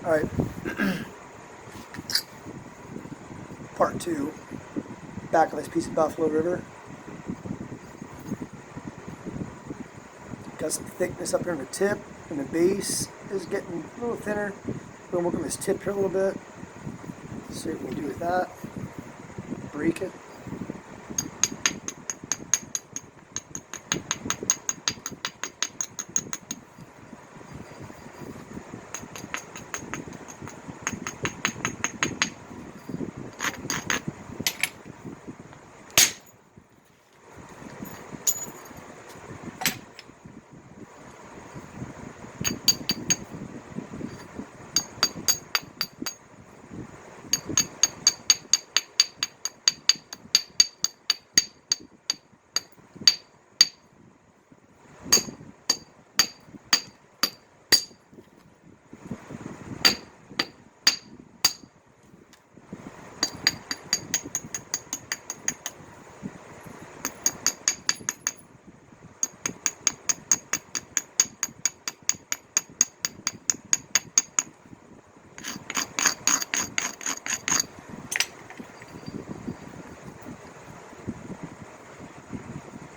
Alright, part 2, back of this piece of Buffalo River. Got some thickness up here on the tip, and the base is getting a little thinner. We're going to work on this tip here a little bit. See what we can do with that. Break it.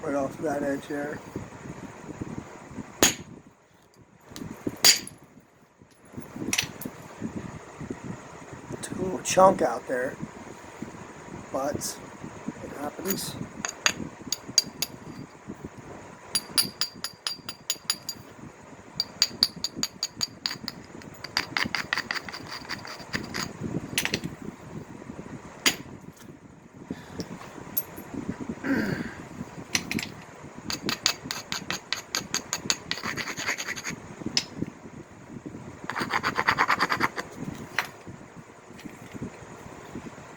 Right off that edge there. Took a little chunk out there, but it happens.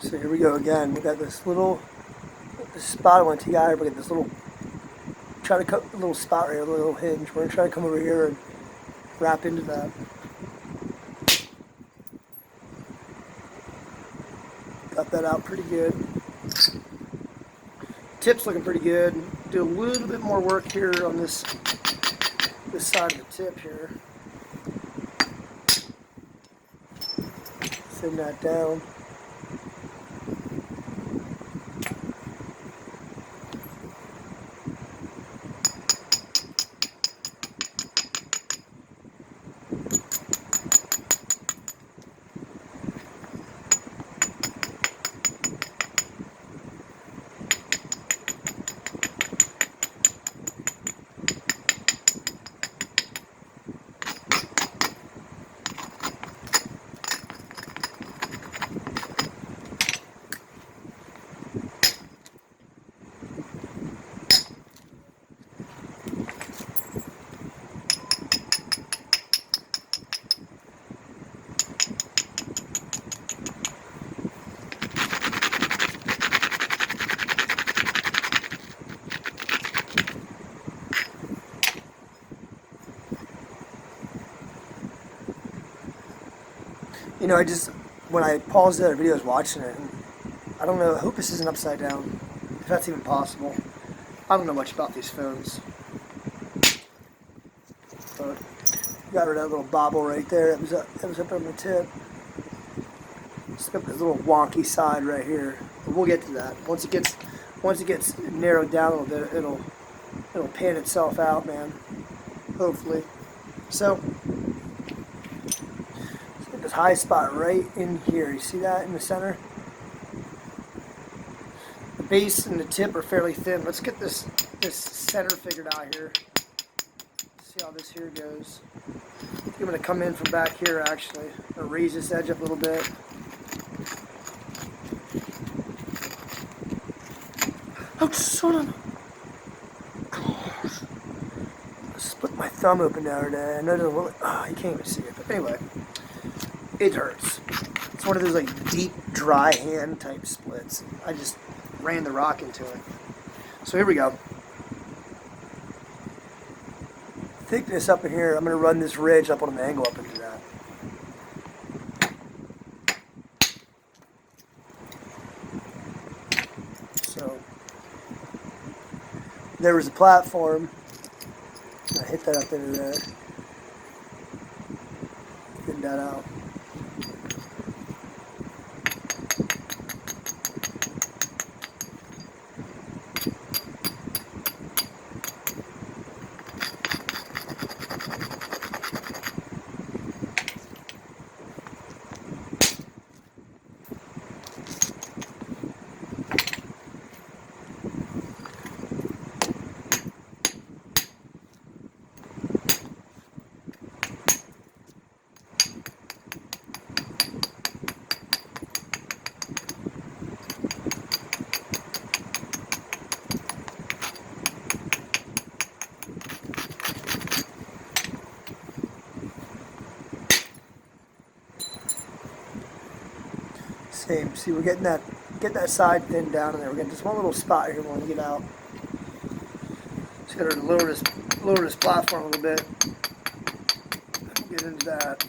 So here we go again. We got this little spot I want to take. We got this little, try to cut a little spot right here, a little hinge. We're gonna try to come over here and wrap into that. Got that out pretty good. Tip's looking pretty good. Do a little bit more work here on this side of the tip here. Thin that down. You know, when I paused the other video, I was watching it, and I don't know, I hope this isn't upside down, if that's even possible. I don't know much about these phones. But got rid of that little bobble right there, that was up on the tip. Just got this little wonky side right here. But we'll get to that. Once it gets narrowed down a little bit, it'll pan itself out, man. Hopefully. So this high spot right in here. You see that in the center? The base and the tip are fairly thin. Let's get this center figured out here. See how this here goes. I'm going to come in from back here actually. I'm going to raise this edge up a little bit. Oh, son of a... I split my thumb open the other day. I know you can't even see it. But anyway. It hurts. It's one of those like deep, dry hand type splits. I just ran the rock into it. So here we go. Thickness up in here. I'm going to run this ridge up on an angle up into that. So there was a platform. I hit that up into there. Getting that out. Same. See, we're getting that side thin down in there. We're getting just one little spot here we want to get out. Just gotta lower this platform a little bit. Get into that.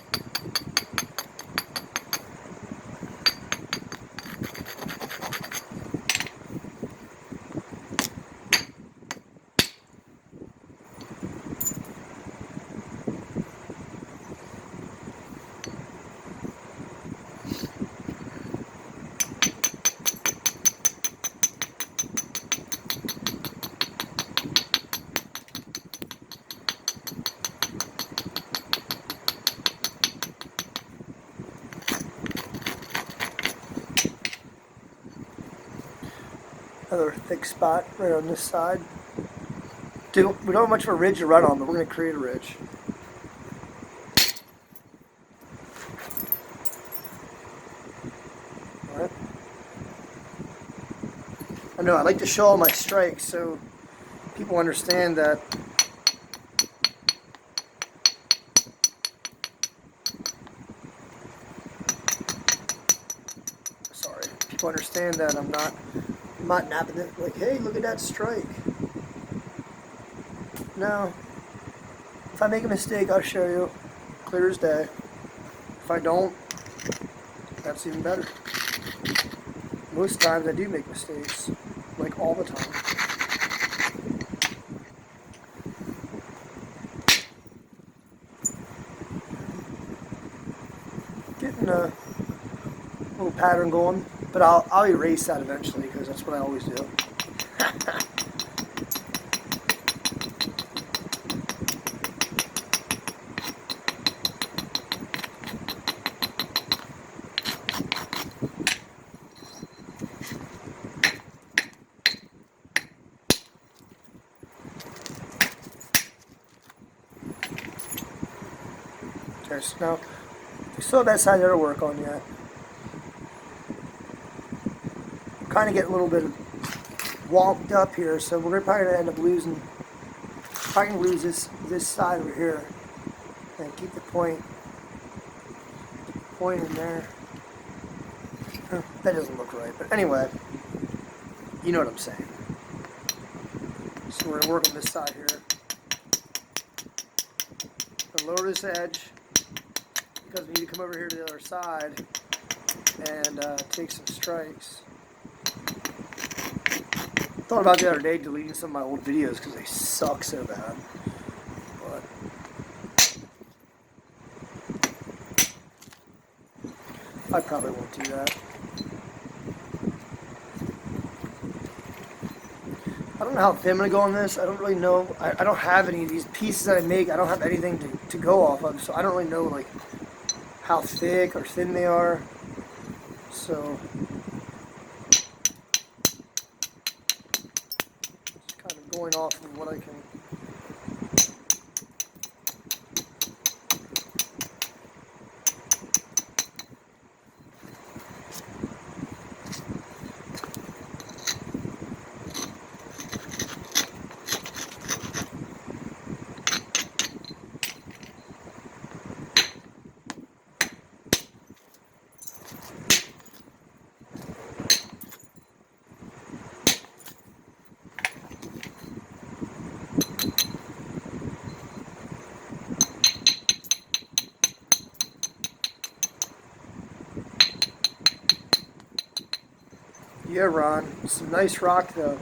Another thick spot right on this side. We don't have much of a ridge to run on, but we're going to create a ridge. Alright. I know, I like to show all my strikes so people understand that understand that I'm not napping it like, hey, look at that strike. No. If I make a mistake, I'll show you. Clear as day. If I don't, that's even better. Most times I do make mistakes. Like all the time. Getting a little pattern going. But I'll erase that eventually because that's what I always do. Okay, so now we still have that side there to work on yet. Kind of get a little bit walled up here, so we're probably going to end up losing. Probably going to lose this side over here, and keep the point in there. That doesn't look right, but anyway, you know what I'm saying. So we're going to work on this side here. Lower this edge because we need to come over here to the other side and take some strikes. Thought about the other day deleting some of my old videos because they suck so bad. But I probably won't do that. I don't know how thin I'm going to go on this. I don't really know. I don't have any of these pieces that I make. I don't have anything to go off of, so I don't really know like how thick or thin they are. So going off of what I can. Yeah, Ron. Some nice rock, though.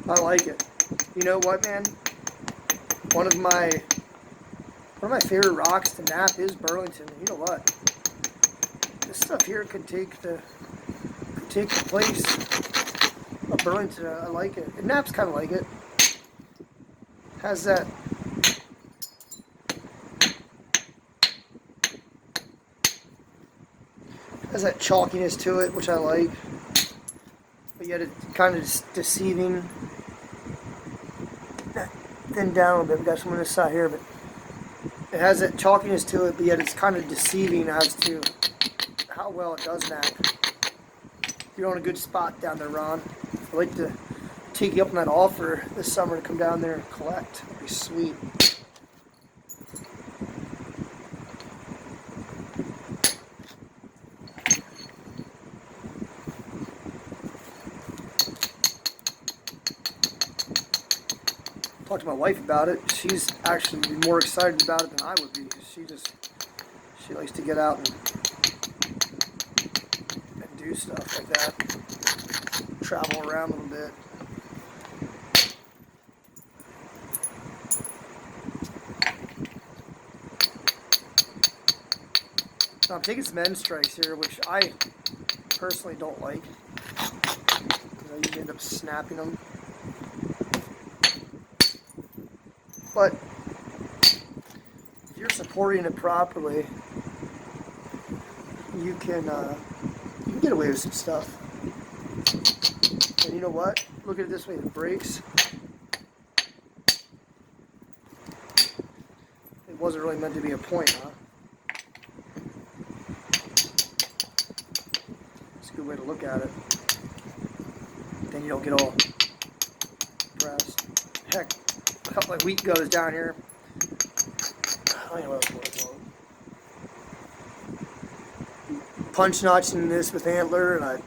I like it. You know what, man? One of my favorite rocks to nap is Burlington. You know what? This stuff here could take the place of Burlington. I like it. It naps kind of like it. Has that chalkiness to it, which I like. But yet it's kind of deceiving. thinned down a little bit. We got some on this side here, but it has that chalkiness to it, but yet it's kind of deceiving as to how well it does nap. You're on a good spot down there, Ron. I'd like to take you up on that offer this summer to come down there and collect. It'd be sweet. Talked to my wife about it. She's actually more excited about it than I would be. She likes to get out and do stuff like that. Travel around a little bit. Now I'm taking some end strikes here, which I personally don't like, because I usually end up snapping them. But if you're supporting it properly, you can get away with some stuff. And you know what? Look at it this way: the brakes. It wasn't really meant to be a point, huh? It's a good way to look at it. Then you don't get all pressed. Heck, a couple of wheat goes down here. I don't know what else was. Punch notching this with antler, and I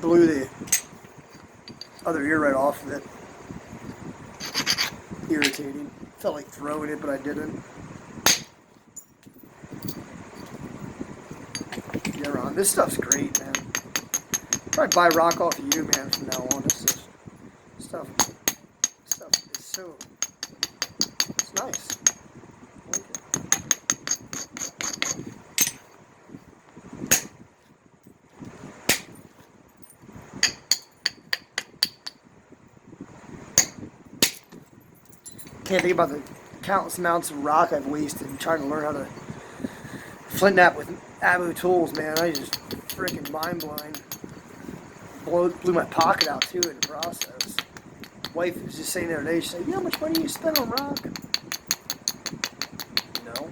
blew the other ear right off of it. Irritating. Felt like throwing it, but I didn't. Yeah, Ron, this stuff's great, man. Probably buy rock off of you, man, from now on. This is stuff is so, it's nice. I like it. Can't think about the countless amounts of rock I've wasted trying to learn how to flint knap with Abu tools, man. I just freaking mind blowing. Blew my pocket out too in the process. Wife was just saying the other day, she said, "You know how much money you spend on rock?" No.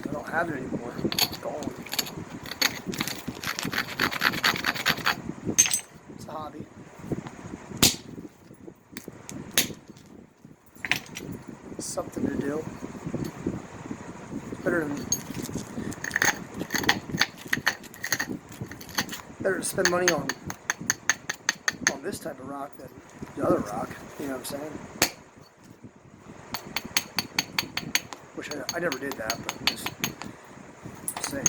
I don't have it anymore. It's gone. It's a hobby. It's something to do. It's better to spend money on this type of rock than the other rock. You know what I'm saying? Which I never did that, but I'm just saying.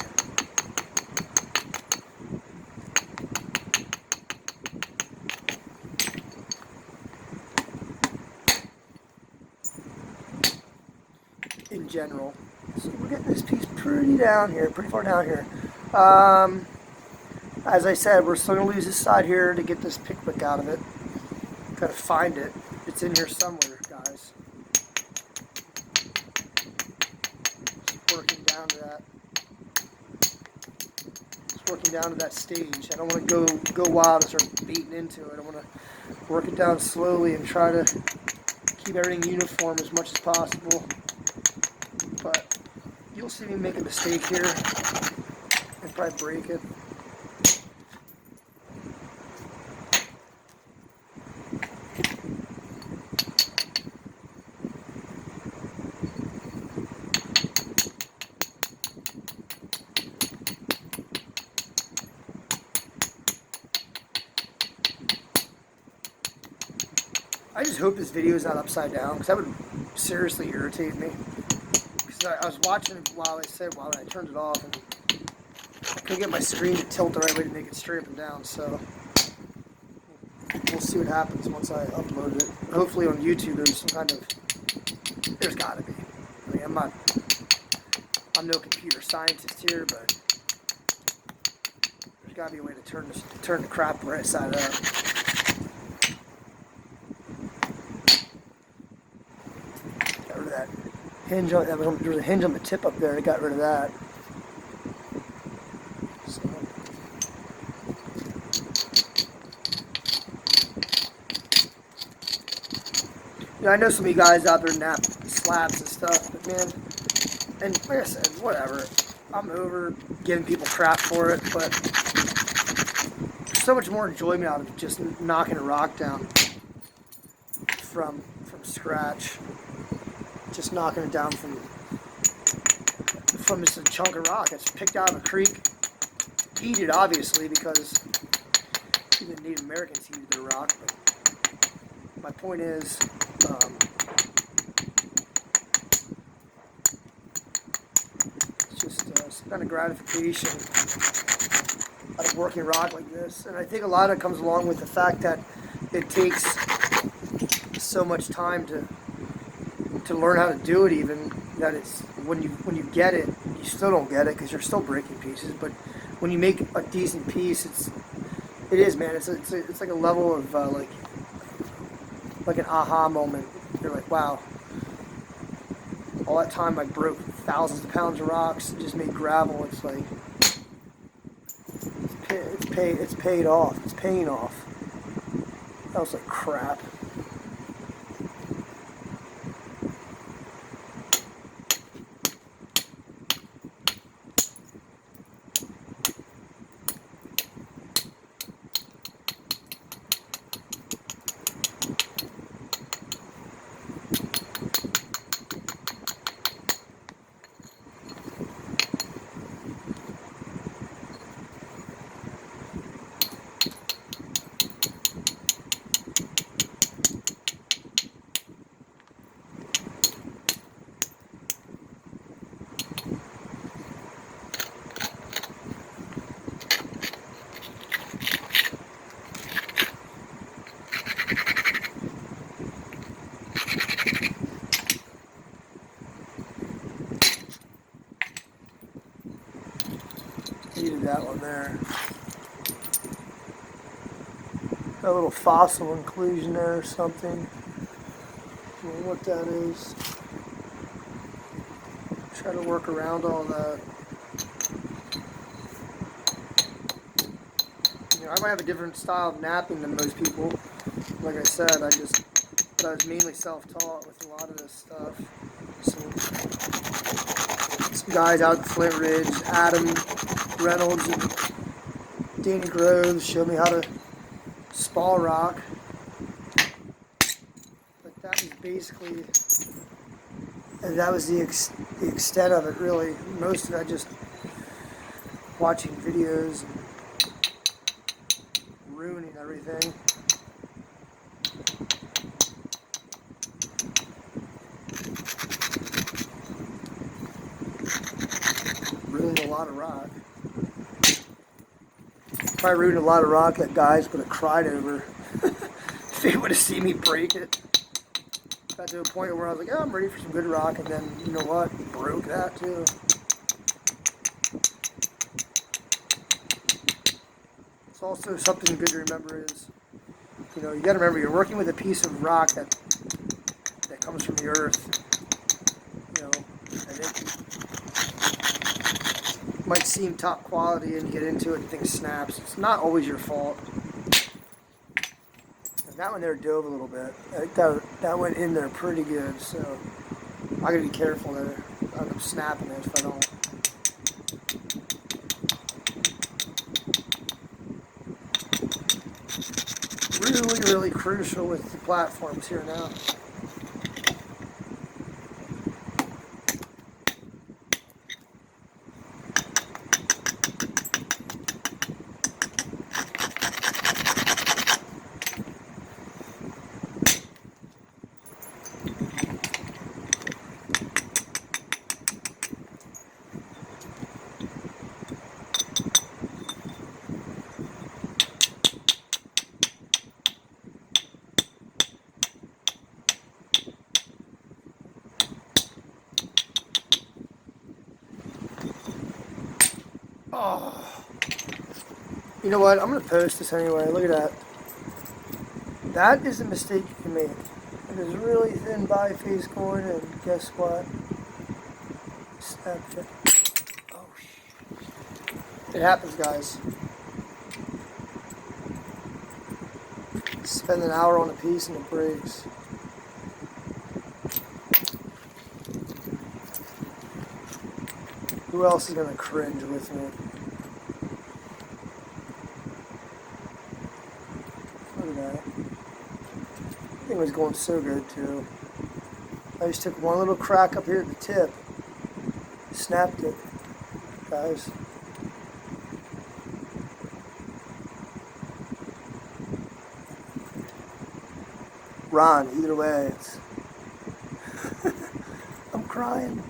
In general. So we're getting this piece pretty far down here. As I said, we're still going to lose this side here to get this Pickwick out of it. Gotta find it. It's in here somewhere, guys. Just working down to that. Just working down to that stage. I don't want to go wild and start beating into it. I want to work it down slowly and try to keep everything uniform as much as possible. But you'll see me make a mistake here and probably break it. I just hope this video is not upside down, because that would seriously irritate me. Because I was watching it while I turned it off, and I couldn't get my screen to tilt the right way to make it straight up and down. So we'll see what happens once I upload it. Hopefully on YouTube there's some kind of, there's got to be. I mean, I'm no computer scientist here, but there's got to be a way to turn the crap right side up. That hinge on there was a hinge on the tip up there. I got rid of that. So. You know, I know some of you guys out there nap slabs and stuff, but man, and like I said, whatever. I'm over giving people crap for it, but there's so much more enjoyment out of just knocking a rock down from scratch. Just knocking it down from just a chunk of rock that's picked out of a creek, heated obviously because even Native Americans heated their rock. But my point is, it's just some kind of gratification out of working rock like this, and I think a lot of it comes along with the fact that it takes so much time to learn how to do it. Even that it's when you get it, you still don't get it because you're still breaking pieces. But when you make a decent piece, it is, man. It's like a level of like an aha moment. You're like, wow, all that time I broke thousands of pounds of rocks and just made gravel. It's like it's paid off. It's paying off. That was like crap. Needed that one there. A little fossil inclusion there or something. I don't know what that is. Try to work around all that. You know, I might have a different style of napping than most people. Like I said, but I was mainly self-taught with a lot of this stuff. Some guys out in Flint Ridge, Adam Reynolds and Danny Groves showed me how to spall rock. But that was basically, and that was the extent of it, really. Most of it just watching videos and ruining everything. Ruined a lot of rock. Probably ruined a lot of rock that guys would have cried over if they would have seen me break it. Got to a point where I was like, oh, I'm ready for some good rock, and then, you know what, broke that too. It's also something good to remember is, you know, you got to remember you're working with a piece of rock that comes from the earth. You know, and it might seem top quality, and you get into it and things snaps. It's not always your fault. And that one there dove a little bit. That went in there pretty good, so I gotta be careful there. I end up snapping it if I don't. Really, really crucial with the platforms here now. Oh, you know what? I'm going to post this anyway. Look at that. That is a mistake you can make. It is really thin biface going, and guess what? Snapped it. Oh, shit. It happens, guys. Spend an hour on a piece and it breaks. Who else is gonna cringe with me? Look at that. Thing was going so good too. I just took one little crack up here at the tip. Snapped it, guys. Ron, either way, it's I'm crying.